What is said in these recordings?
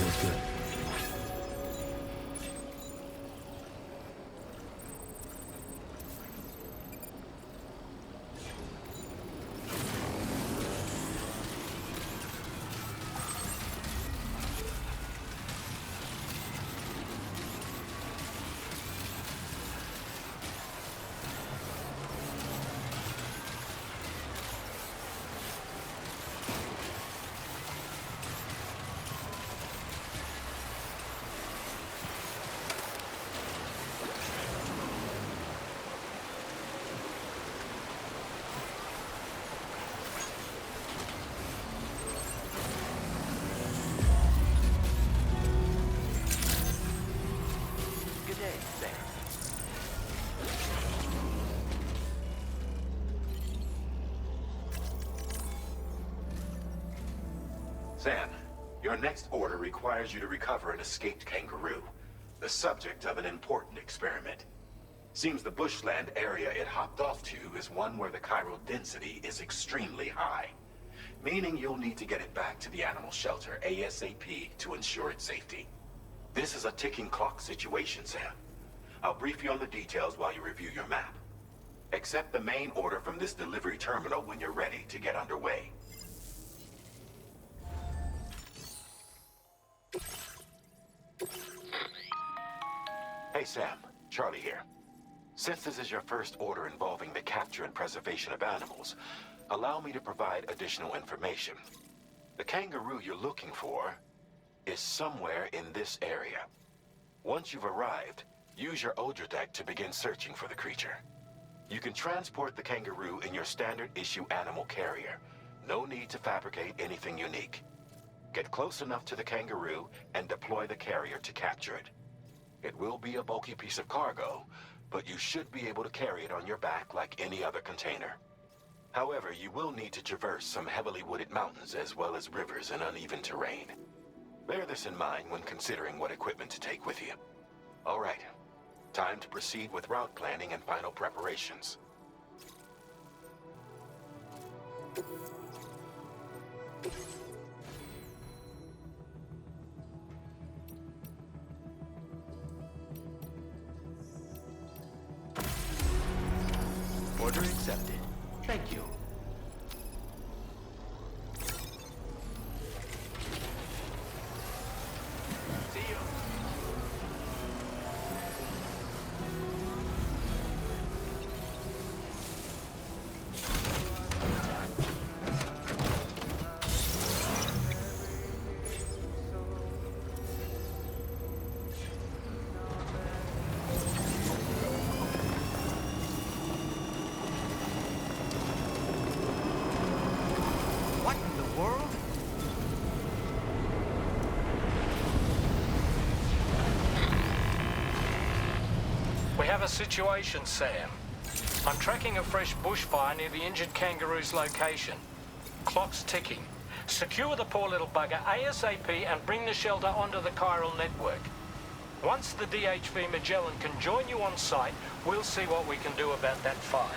Feels good. Sam, your next order requires you to recover an escaped kangaroo, the subject of an important experiment. Seems the bushland area it hopped off to is one where the chiral density is extremely high, meaning you'll need to get it back to the animal shelter ASAP to ensure its safety. This is a ticking clock situation, Sam. I'll brief you on the details while you review your map. Accept the main order from this delivery terminal when you're ready to get underway. Hey Sam, Charlie here. Since this is your first order involving the capture and preservation of animals, allow me to provide additional information. The kangaroo you're looking for is somewhere in this area. Once you've arrived, use your Odra deck to begin searching for the creature. You can transport the kangaroo in your standard issue animal carrier. No need to fabricate anything unique. Get close enough to the kangaroo and deploy the carrier to capture it. It will be a bulky piece of cargo, but you should be able to carry it on your back like any other container. However, you will need to traverse some heavily wooded mountains as well as rivers and uneven terrain. Bear this in mind when considering what equipment to take with you. All right, time to proceed with route planning and final preparations. Order accepted. Thank you. See you. What in the world? We have a situation, Sam. I'm tracking a fresh bushfire near the injured kangaroo's location. Clock's ticking. Secure the poor little bugger ASAP and bring the shelter onto the chiral network. Once the DHV Magellan can join you on site, we'll see what we can do about that fire.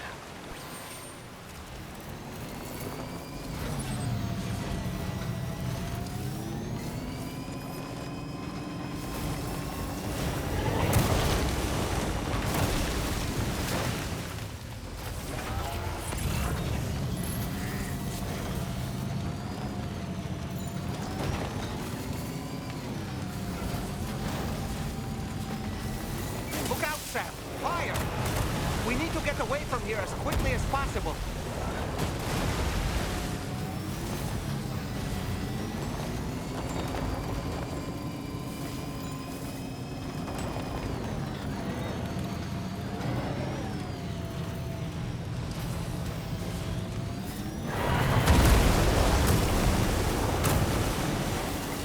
Look out, Sam! Fire! We need to get away from here as quickly as possible.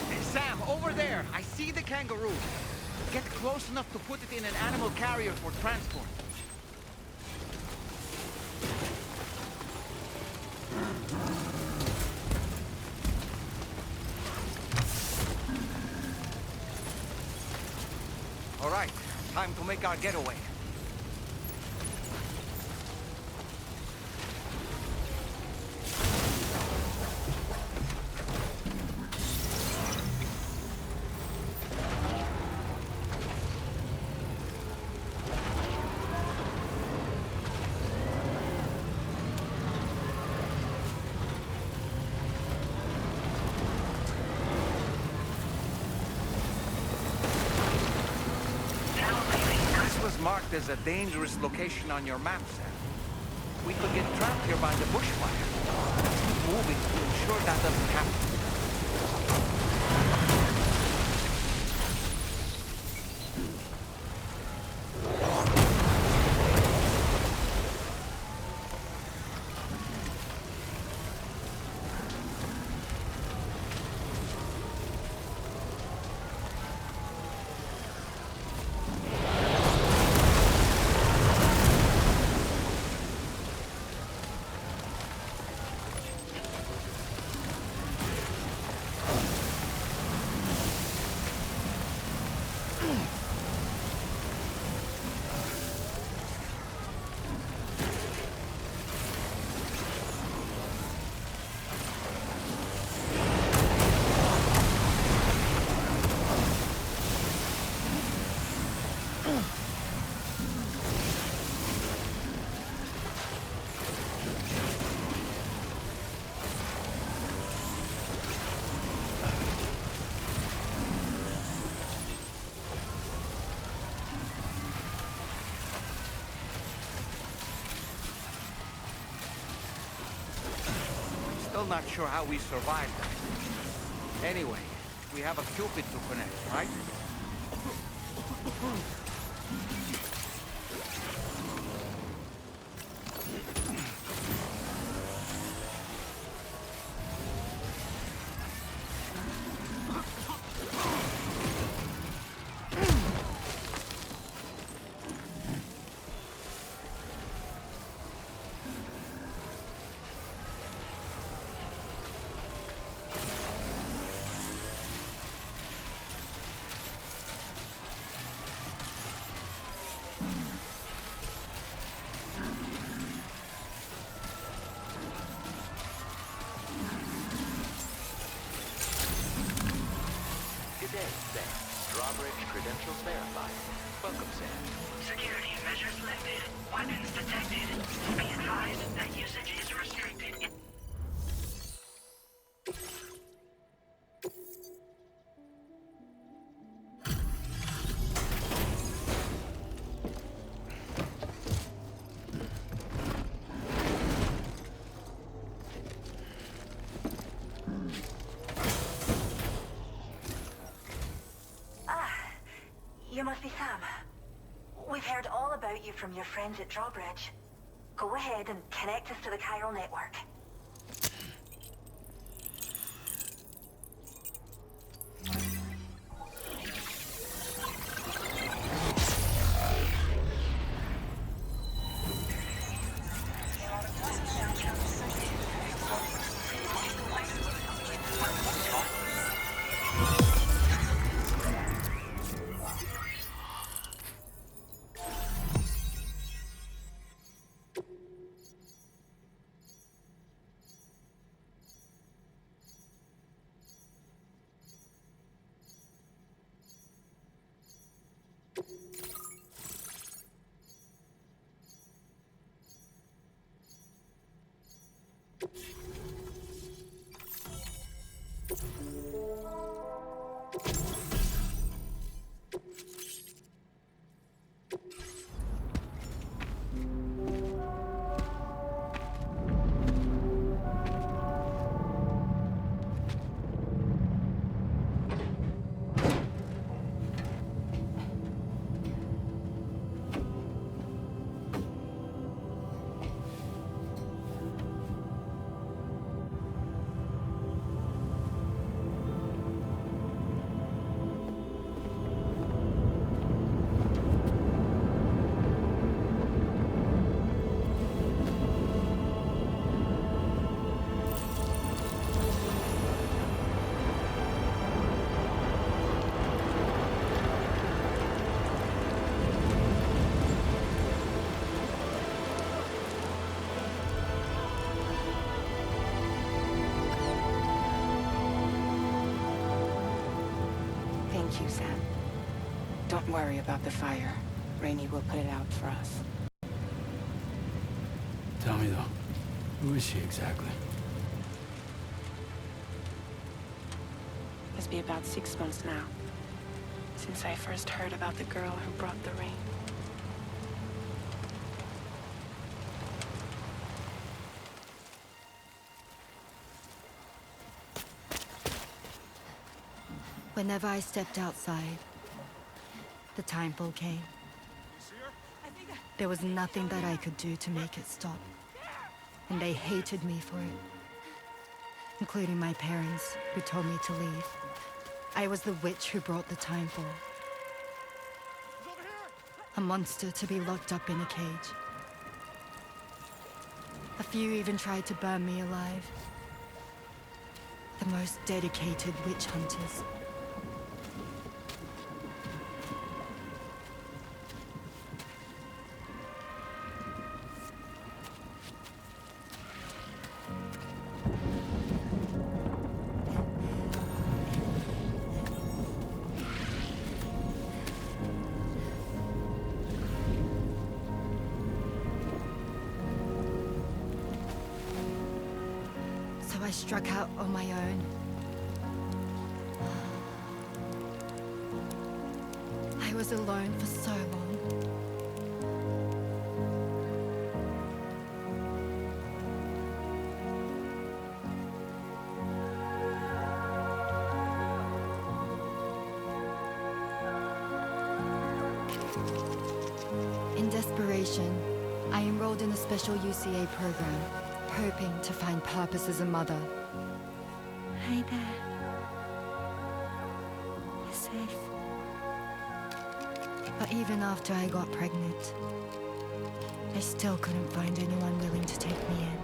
Hey, Sam, over there! I see the kangaroo. Get close enough to put it in an animal carrier for transport. Time to make our getaway. Marked as a dangerous location on your map, Sam. We could get trapped here by the bushfire. Keep moving to ensure that doesn't happen. Still not sure how we survived that. Anyway, we have a Cupid to connect, right? Drawbridge credentials verified. Welcome, Sam. Security measures lifted. Weapons detected. Be advised that usage is restricted. You must be Sam. We've heard all about you from your friends at Drawbridge. Go ahead and connect us to the chiral network. Thank you, Sam. Don't worry about the fire. Rainey will put it out for us. Tell me though, who is she exactly? It's been about 6 months now, since I first heard about the girl who brought the rain. Whenever I stepped outside, the timefall came. There was nothing that I could do to make it stop. And they hated me for it. Including my parents, who told me to leave. I was the witch who brought the timefall. A monster to be locked up in a cage. A few even tried to burn me alive. The most dedicated witch hunters. I struck out on my own. I was alone for so long. In desperation, I enrolled in a special UCA program, hoping to find purpose as a mother. Hi there. You're safe. But even after I got pregnant, I still couldn't find anyone willing to take me in.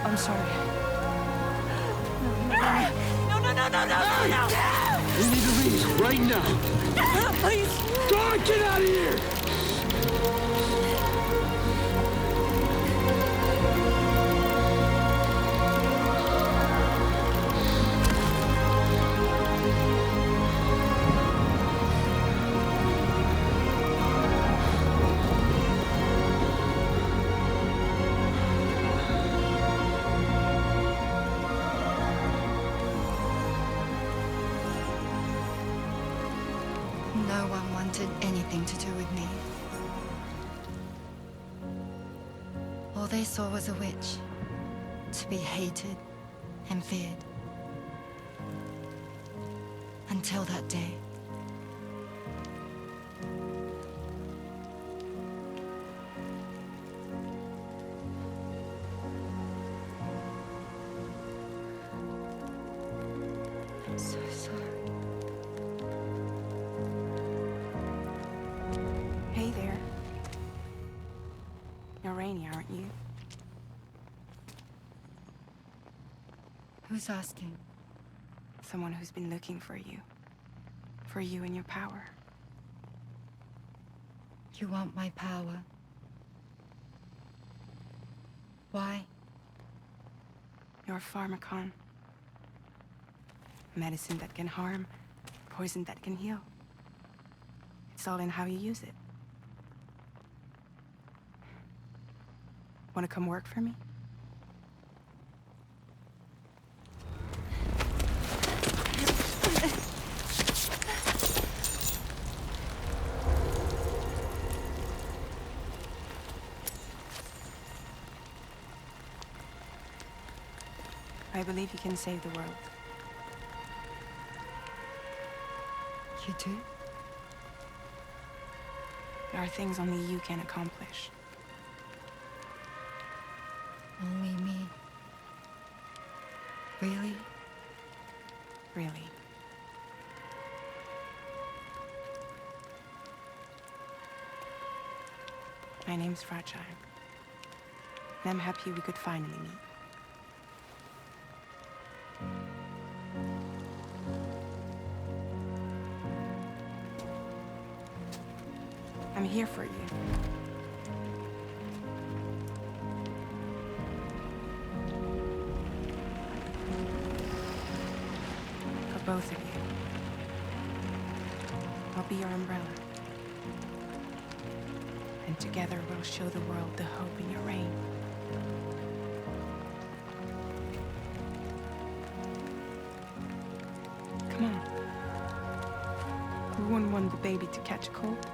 I'm sorry. No! We need to leave right now. Please! God, get out of here! No one wanted anything to do with me. All they saw was a witch, to be hated and feared. Until that day. I'm so sorry. Hey there. You're Rainey, aren't you? Who's asking? Someone who's been looking for you. For you and your power. You want my power? Why? You're a pharmacon. Medicine that can harm, poison that can heal. It's all in how you use it. Want to come work for me? I believe you can save the world. You do? There are things only you can accomplish. Only me. Really? Really. My name's Fragile. And I'm happy we could finally meet. I'm here for you. For both of you. I'll be your umbrella. And together we'll show the world the hope in your reign. Come on. We wouldn't want the baby to catch a cold.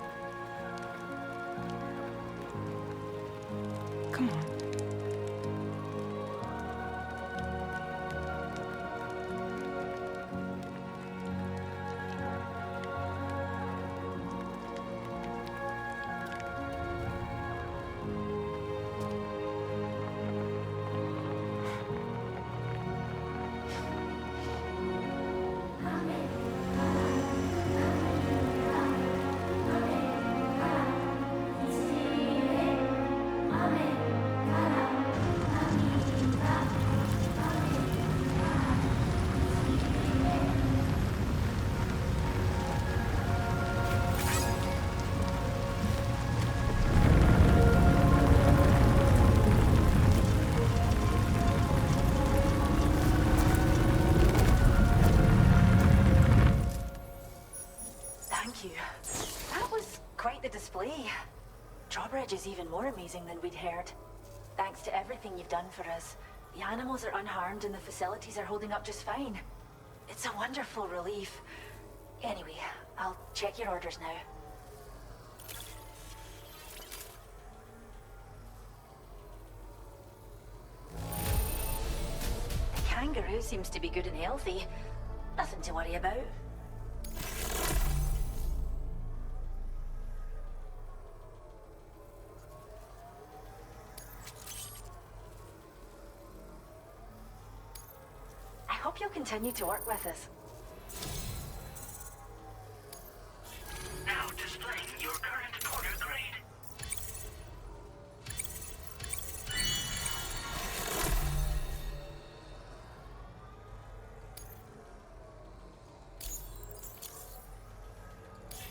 Come on. That was quite the display. Drawbridge is even more amazing than we'd heard. Thanks to everything you've done for us, the animals are unharmed and the facilities are holding up just fine. It's a wonderful relief. Anyway, I'll check your orders now. The Kangaroo seems to be good and healthy. Nothing to worry about. I hope you'll continue to work with us. Now displaying your current order grade.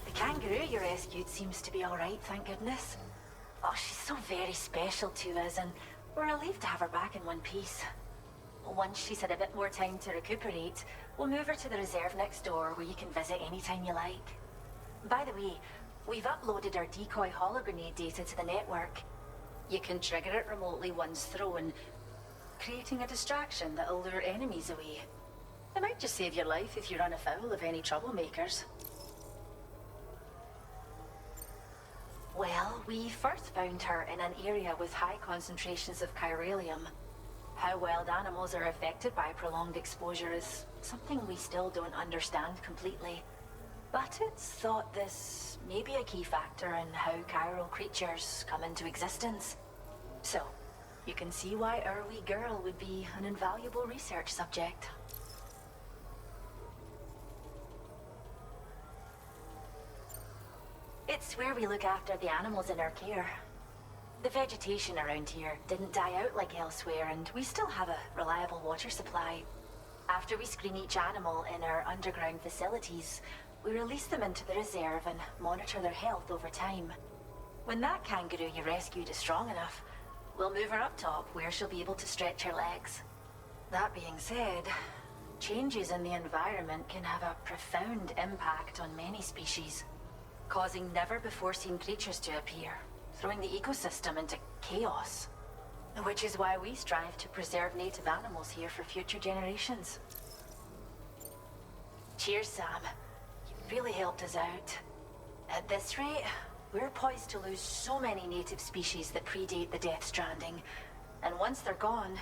The Kangaroo you rescued seems to be all right, thank goodness. Oh, she's so very special to us, and we're relieved to have her back in one piece. Once she's had a bit more time to recuperate, we'll move her to the reserve next door where you can visit anytime you like. By the way, we've uploaded our decoy hologrenade data to the network. You can trigger it remotely once thrown, creating a distraction that'll lure enemies away. It might just save your life if you run afoul of any troublemakers. Well, we first found her in an area with high concentrations of chiralium. How wild animals are affected by prolonged exposure is something we still don't understand completely. But it's thought this may be a key factor in how chiral creatures come into existence. So, you can see why our wee girl would be an invaluable research subject. It's where we look after the animals in our care. The vegetation around here didn't die out like elsewhere, and we still have a reliable water supply. After we screen each animal in our underground facilities, we release them into the reserve and monitor their health over time. When that kangaroo you rescued is strong enough, we'll move her up top where she'll be able to stretch her legs. That being said, changes in the environment can have a profound impact on many species, causing never-before-seen creatures to appear, throwing the ecosystem into chaos. Which is why we strive to preserve native animals here for future generations. Cheers, Sam. You really helped us out. At this rate, we're poised to lose so many native species that predate the Death Stranding. And once they're gone,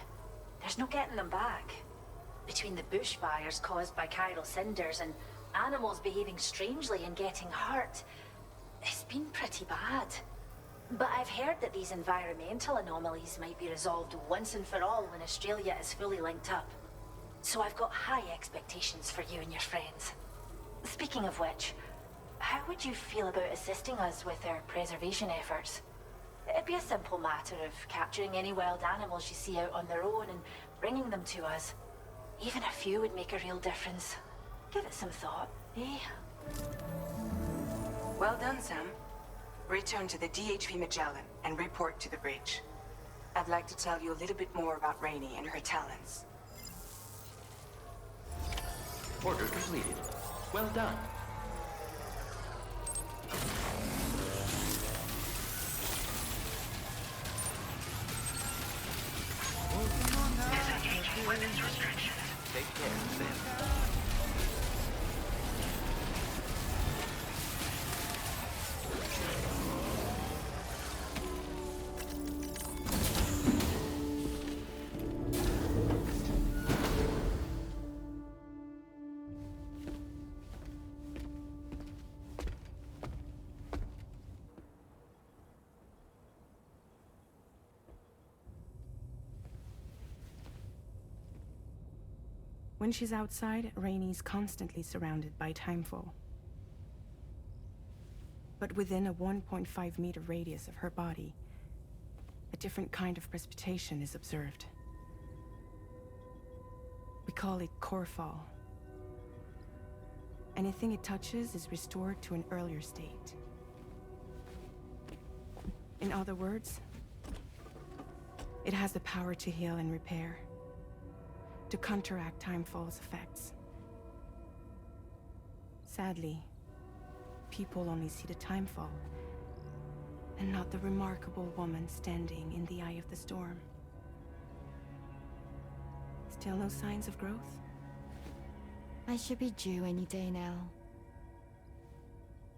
there's no getting them back. Between the bushfires caused by chiral cinders and animals behaving strangely and getting hurt, it's been pretty bad. But I've heard that these environmental anomalies might be resolved once and for all when Australia is fully linked up. So I've got high expectations for you and your friends. Speaking of which, how would you feel about assisting us with our preservation efforts? It'd be a simple matter of capturing any wild animals you see out on their own and bringing them to us. Even a few would make a real difference. Give it some thought, eh? Well done, Sam. Return to the DHV Magellan and report to the bridge. I'd like to tell you a little bit more about Rainey and her talents. Order completed. Well done. Disengaging weapons restrictions. Take care, Sam. When she's outside, Rainey's constantly surrounded by timefall. But within a 1.5-meter radius of her body, a different kind of precipitation is observed. We call it core fall. Anything it touches is restored to an earlier state. In other words, it has the power to heal and repair, to counteract timefall's effects. Sadly, people only see the timefall, and not the remarkable woman standing in the eye of the storm. Still no signs of growth? I should be due any day now.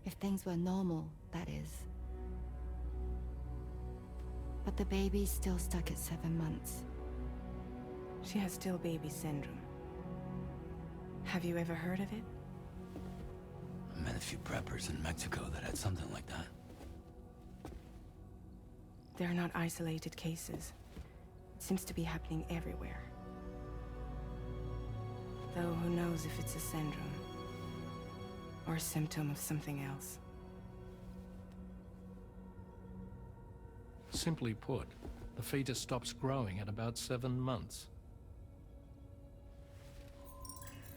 If things were normal, that is. But the baby's still stuck at 7 months. She has still baby syndrome. Have you ever heard of it? I met a few preppers in Mexico that had something like that. They're not isolated cases. It seems to be happening everywhere. Though who knows if it's a syndrome or a symptom of something else. Simply put, the fetus stops growing at about 7 months.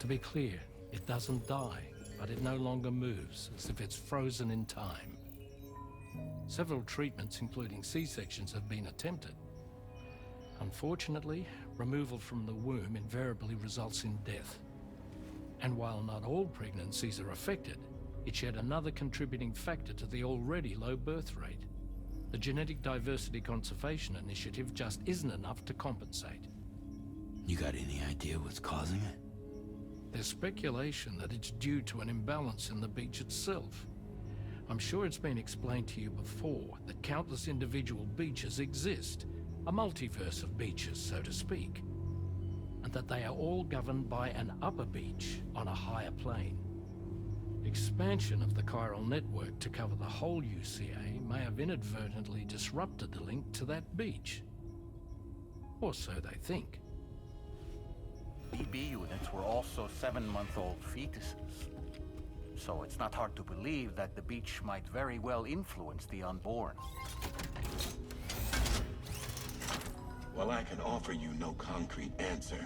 To be clear, it doesn't die, but it no longer moves, as if it's frozen in time. Several treatments, including C-sections, have been attempted. Unfortunately, removal from the womb invariably results in death. And while not all pregnancies are affected, it's yet another contributing factor to the already low birth rate. The Genetic Diversity Conservation Initiative just isn't enough to compensate. You got any idea what's causing it? There's speculation that it's due to an imbalance in the beach itself. I'm sure it's been explained to you before that countless individual beaches exist, a multiverse of beaches, so to speak, and that they are all governed by an upper beach on a higher plane. Expansion of the chiral network to cover the whole UCA may have inadvertently disrupted the link to that beach. Or so they think. BB units were also 7-month-old fetuses. So it's not hard to believe that the beach might very well influence the unborn. While I can offer you no concrete answer,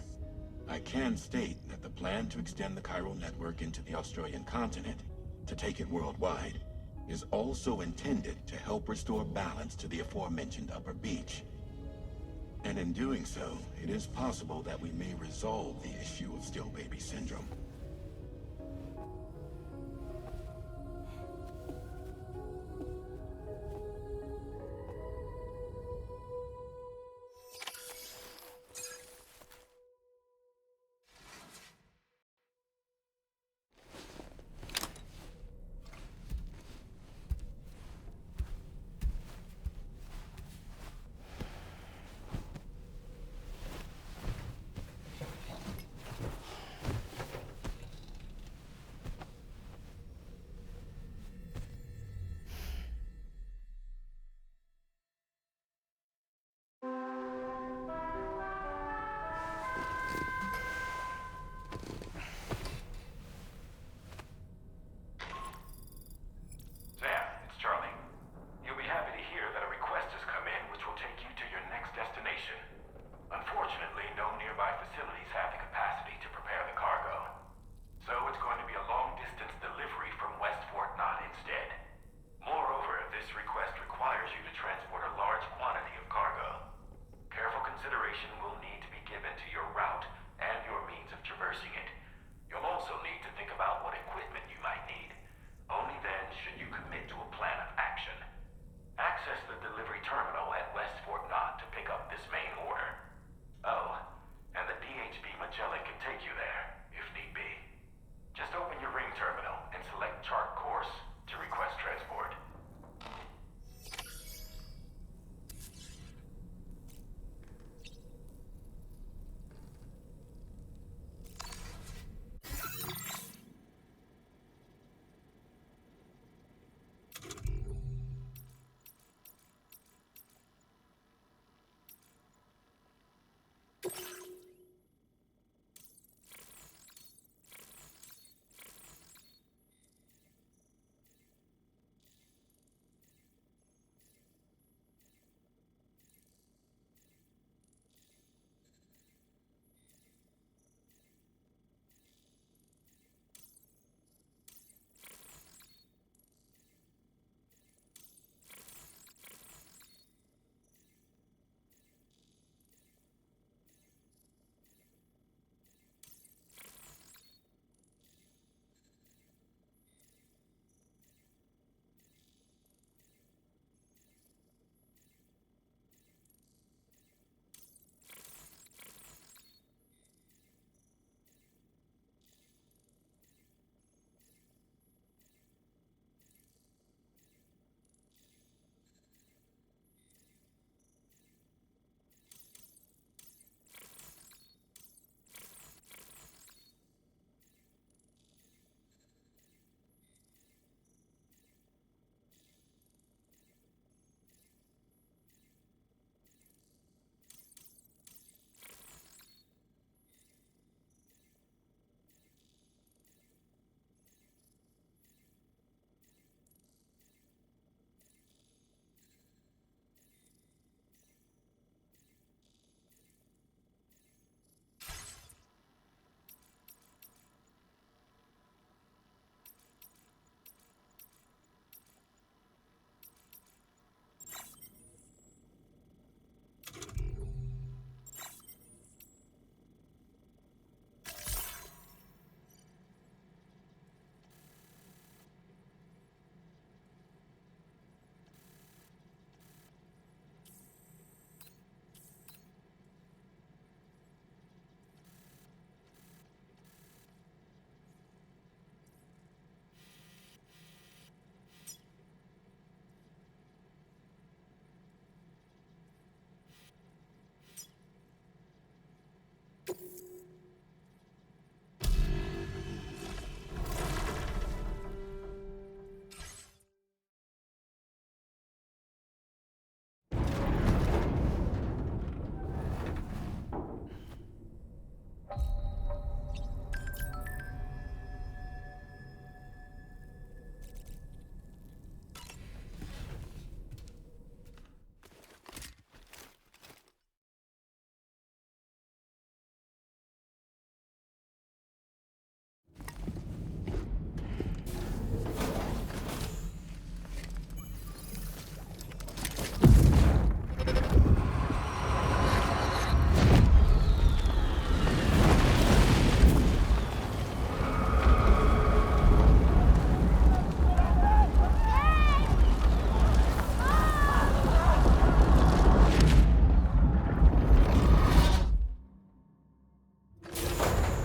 I can state that the plan to extend the chiral network into the Australian continent, to take it worldwide, is also intended to help restore balance to the aforementioned upper beach. And in doing so, it is possible that we may resolve the issue of still baby syndrome.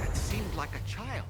That seemed like a child.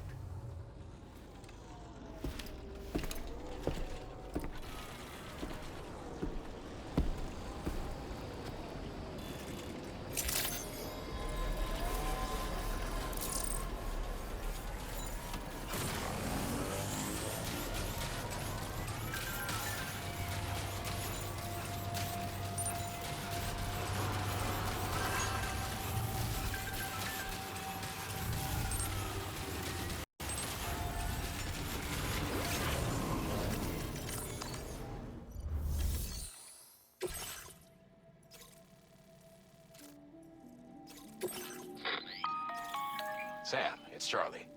Sam, it's Charlie.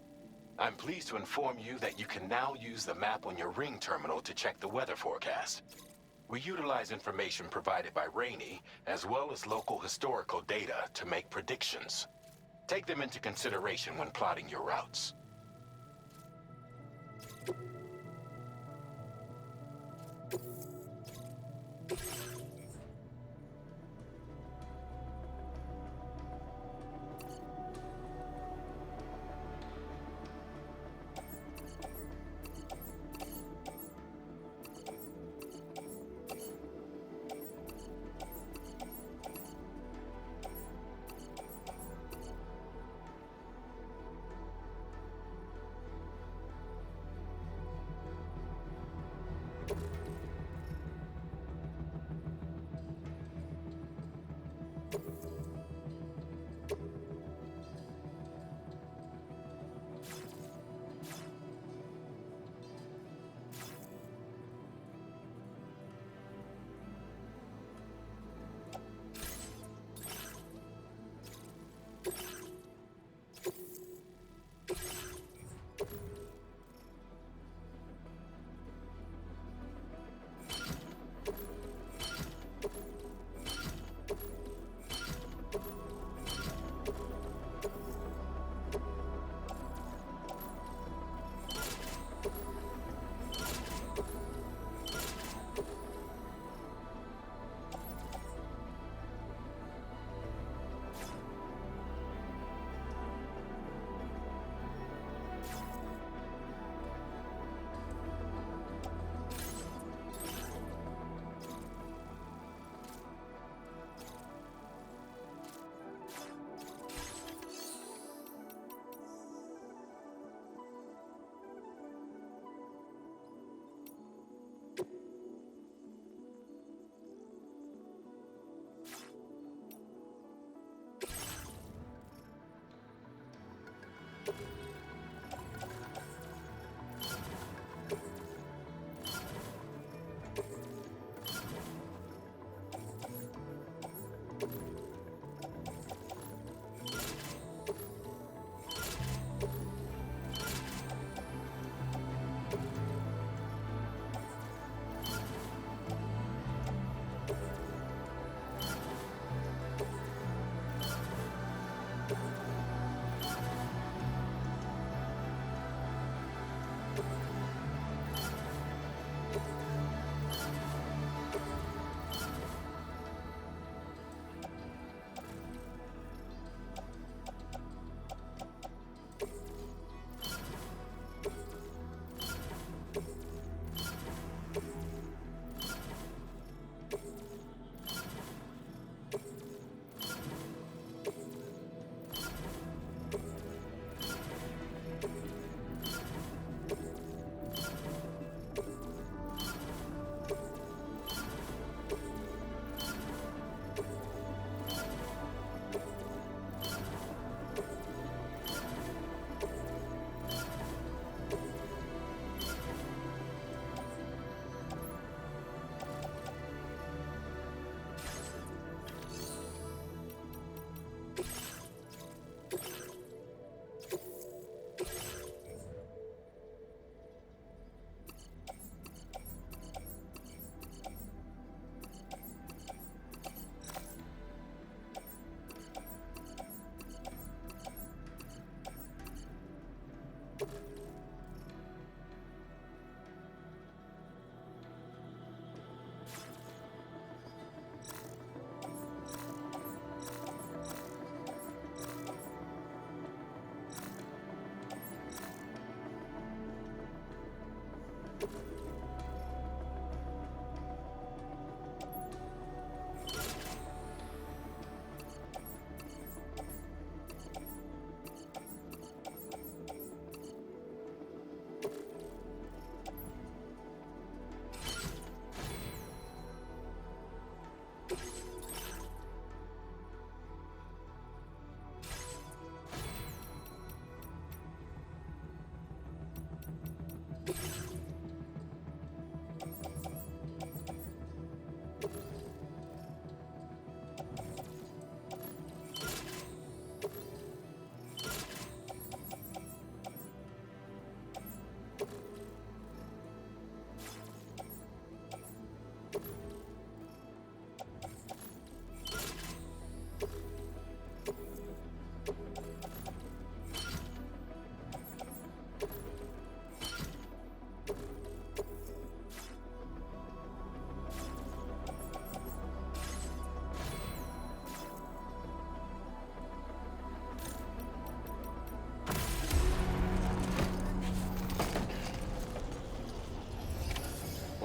I'm pleased to inform you that you can now use the map on your ring terminal to check the weather forecast. We utilize information provided by Rainey, as well as local historical data to make predictions. Take them into consideration when plotting your routes.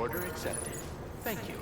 Order accepted. Thank you.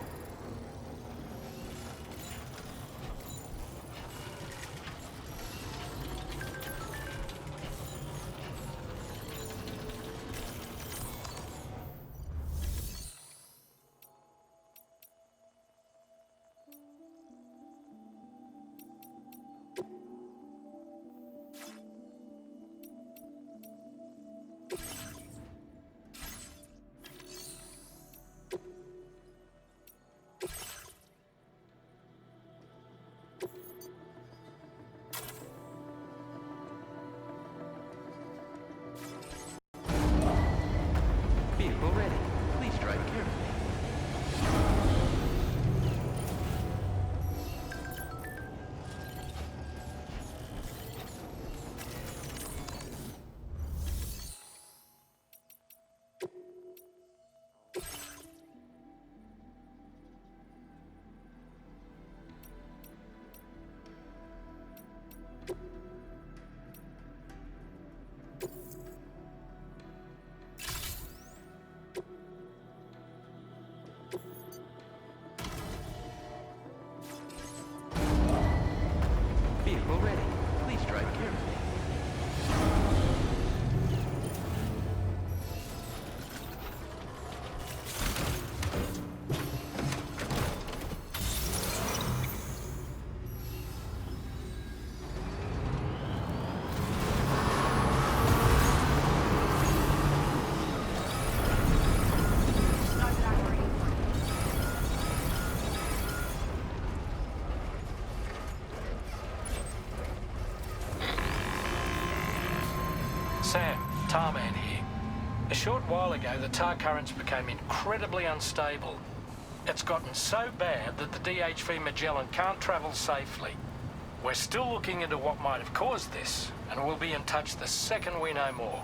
Vehicle ready. Please drive carefully. Vehicle ready. Please drive carefully. Sam, Tarman here. A short while ago, the tar currents became incredibly unstable. It's gotten so bad that the DHV Magellan can't travel safely. We're still looking into what might have caused this, and we'll be in touch the second we know more.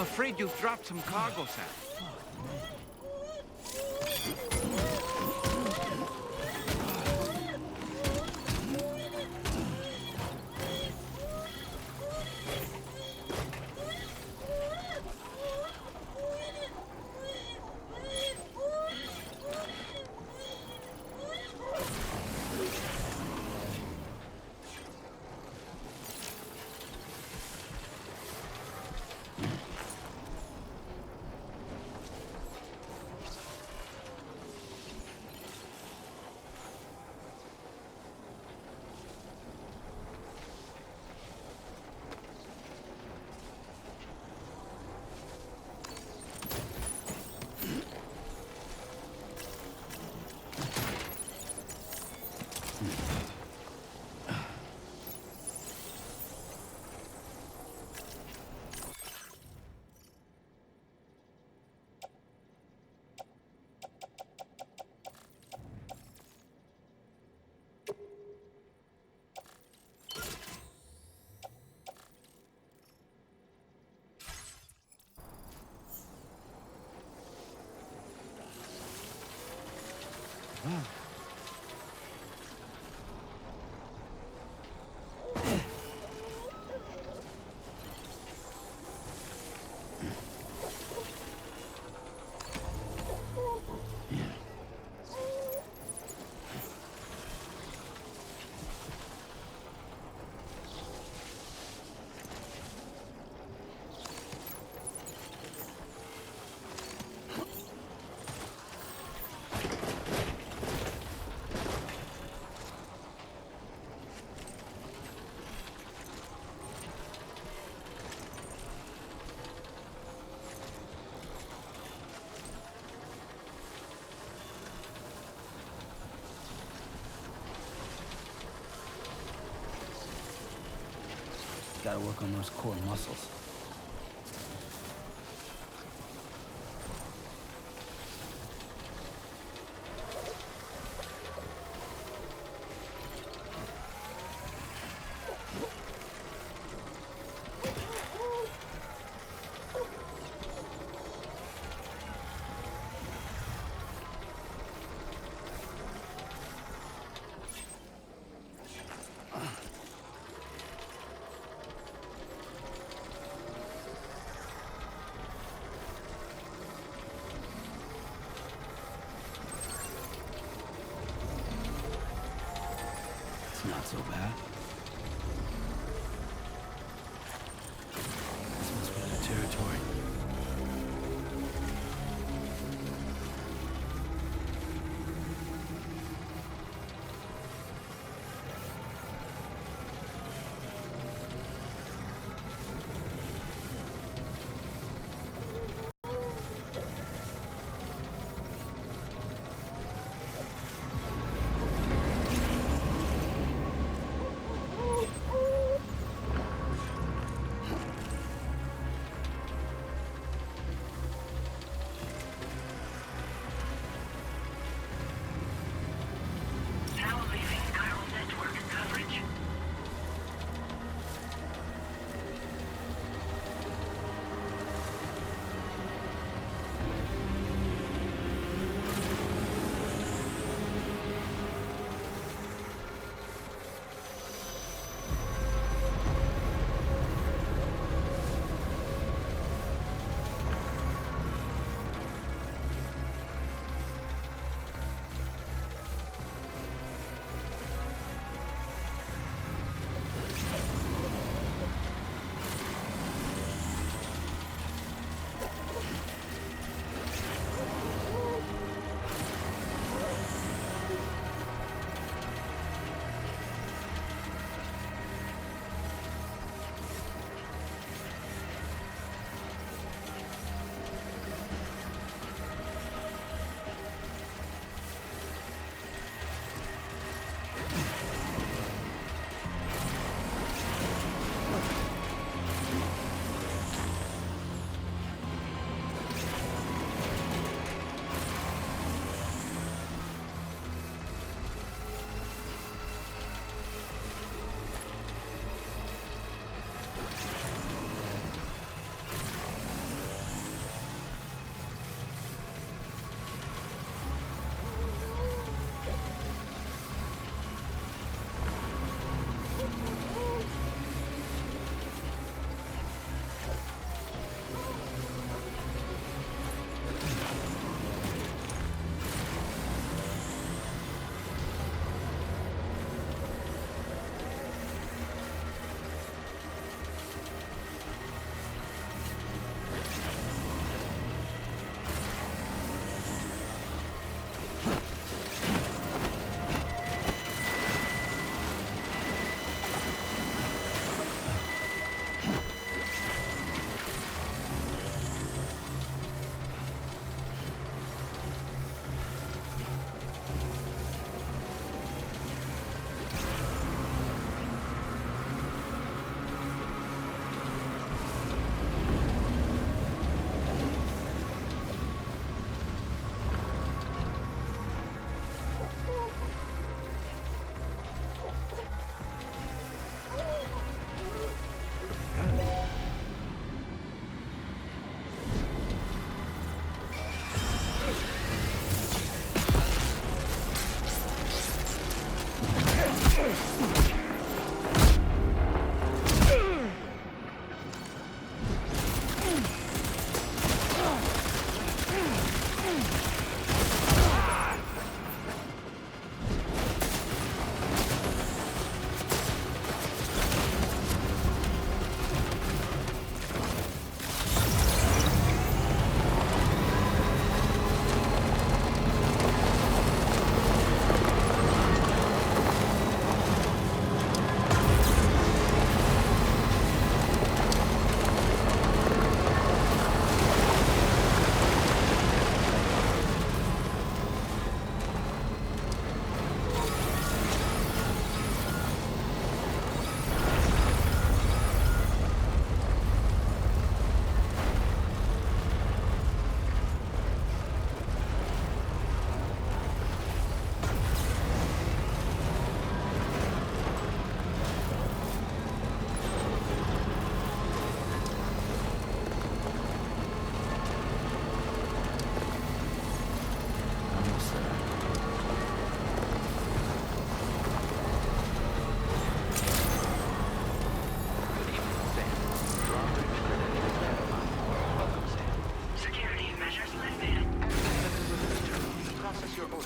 afraid you've dropped some cargo, Sam. Gotta work on those core muscles. Not so bad. This must be the territory.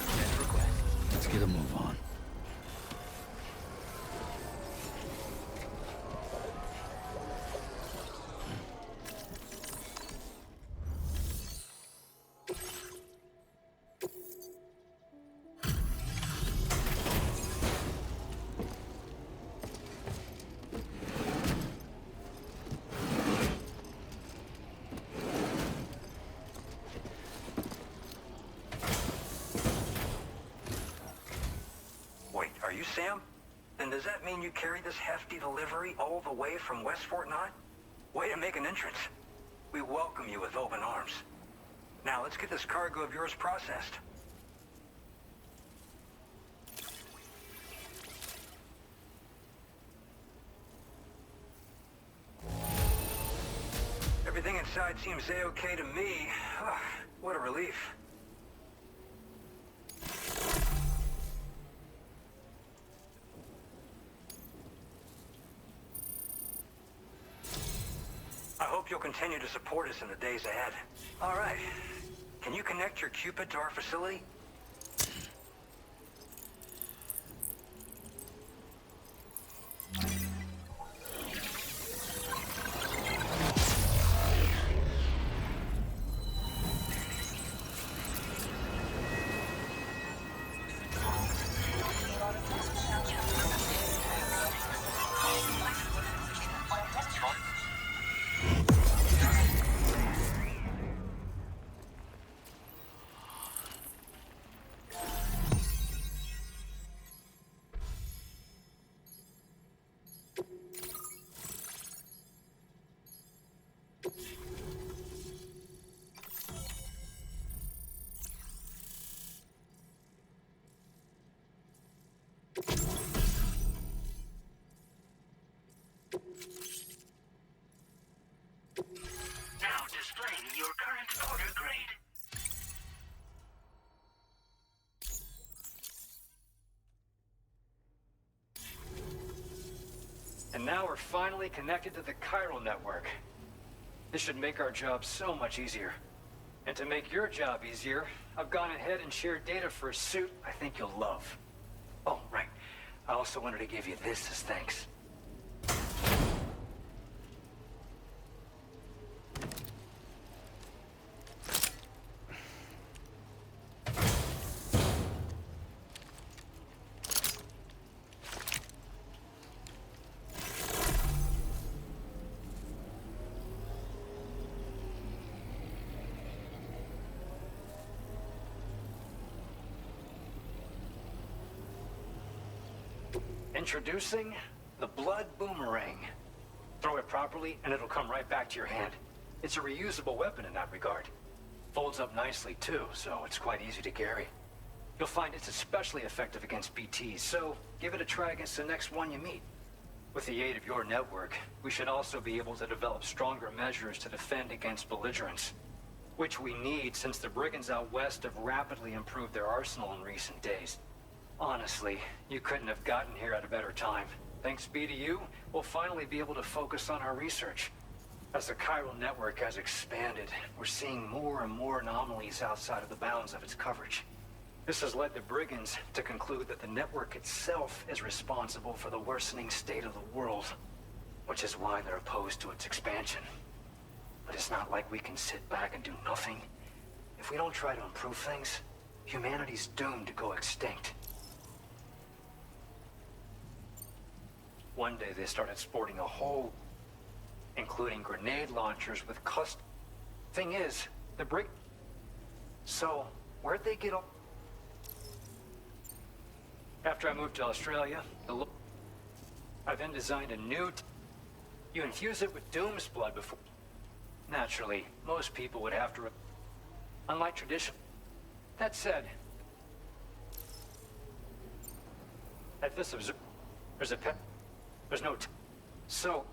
As requested. Let's get a move on. Wait, are you Sam? Then does that mean you carried this hefty delivery all the way from West Fort Knott? Way to make an entrance. We welcome you with open arms. Now let's get this cargo of yours processed. Everything inside seems A-okay to me. What a relief. I hope you'll continue to support us in the days ahead. All right. Can you connect your Cupid to our facility? Now displaying your current order grade. And now we're finally connected to the chiral network. This should make our job so much easier. And to make your job easier, I've gone ahead and shared data for a suit I think you'll love. Oh, right. I also wanted to give you this as thanks. Introducing the Blood Boomerang. Throw it properly and it'll come right back to your hand. It's a reusable weapon in that regard. Folds up nicely too, so it's quite easy to carry. You'll find it's especially effective against BTs, so give it a try against the next one you meet. With the aid of your network, we should also be able to develop stronger measures to defend against belligerents, which we need since the brigands out west have rapidly improved their arsenal in recent days. Honestly, you couldn't have gotten here at a better time. Thanks be to you, we'll finally be able to focus on our research. As the chiral network has expanded, we're seeing more and more anomalies outside of the bounds of its coverage. This has led the brigands to conclude that the network itself is responsible for the worsening state of the world, which is why they're opposed to its expansion. But it's not like we can sit back and do nothing. If we don't try to improve things, humanity's doomed to go extinct. One day they started sporting a whole, including grenade launchers with custom. Thing is, the So, where'd they get all... After I moved to Australia, I then designed a new... You infuse it with Doom's blood before... Naturally, most people would have to... Unlike tradition... That said... At this there's a pet... There's no... So,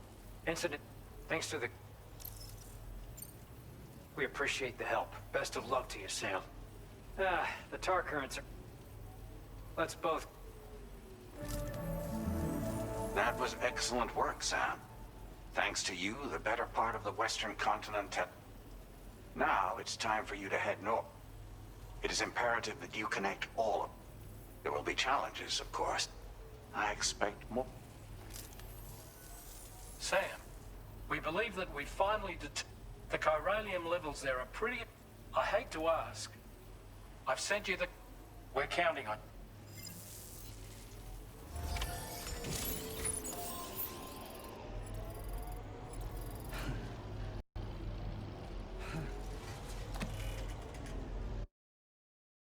incident... Thanks to the... We appreciate the help. Best of luck to you, Sam. The tar currents are... Let's both... That was excellent work, Sam. Thanks to you, the better part of the Western continent Now it's time for you to head north. It is imperative that you connect all of them. There will be challenges, of course. I expect more. Sam, we believe that we finally the chiralium levels there are pretty... I hate to ask. I've sent you the... We're counting on...